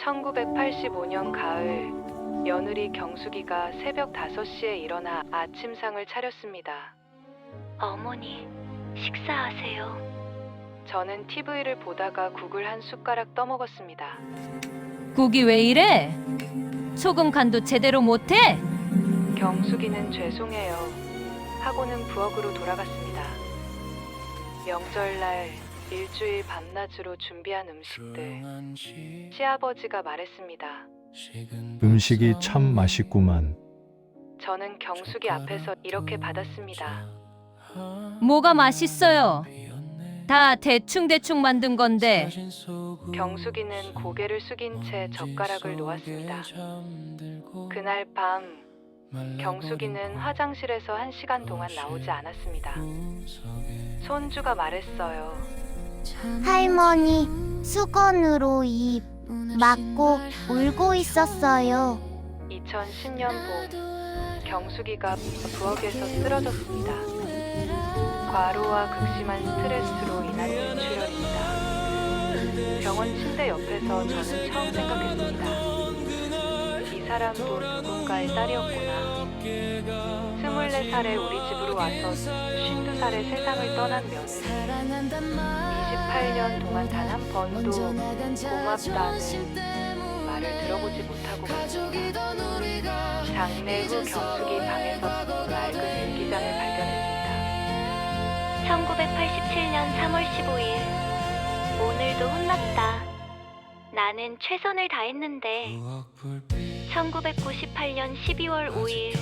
1985년 가을, 며느리 경숙이가 새벽 5시에 일어나 아침상을 차렸습니다. 어머니, 식사하세요. 저는 TV를 보다가 국을 한 숟가락 떠먹었습니다. 국이 왜 이래? 소금 간도 제대로 못해? 경숙이는 죄송해요 하고는 부엌으로 돌아갔습니다. 명절날 일주일 밤낮으로 준비한 음식들. 시아버지가 말했습니다. 음식이 참 맛있구만. 저는 경숙이 앞에서 이렇게 받았습니다. 뭐가 맛있어요? 다 대충대충 만든 건데. 경숙이는 고개를 숙인 채 젓가락을 놓았습니다. 그날 밤 경숙이는 화장실에서 1시간 동안 나오지 않았습니다. 손주가 말했어요. 할머니, 수건으로 입 막고 울고 있었어요. 2010년 봄, 경숙이가 부엌에서 쓰러졌습니다. 과로와 극심한 스트레스로 인한 뇌출혈입니다. 병원 침대 옆에서 저는 처음 생각했습니다. 이 사람도 누군가의 딸이었구나. 24살에 우리 집으로 와서 52살에 세상을 떠난 며느리. 28년 동안 단 한 번도 고맙다는 말을 들어보지 못하고 갔습니다. 장례 후 경숙이 방에서 낡은 일기장을 발견했습니다. 1987년 3월 15일. 오늘도 혼났다. 나는 최선을 다했는데. 1998년 12월 5일.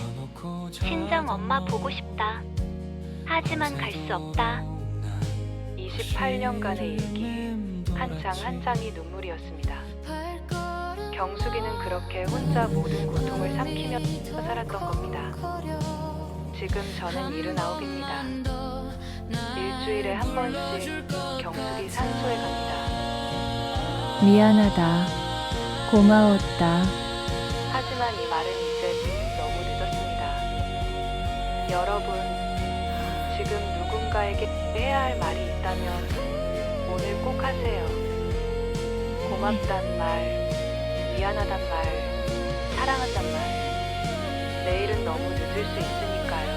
친정 엄마 보고 싶다. 하지만 갈 수 없다. 28년간의 일기, 한 장 한 장이 눈물이었습니다. 경숙이는 그렇게 혼자 모든 고통을 삼키며 살았던 겁니다. 지금 저는 79입니다. 일주일에 한 번씩 경숙이 산소에 갑니다. 미안하다. 고마웠다. 하지만 이 말은 이제 너무 늦었습니다. 여러분, 지금 누군가에게 해야 할 말이 있다면 오늘 꼭 하세요. 고맙단 말, 미안하단 말, 사랑한단 말. 내일은 너무 늦을 수 있으니까요.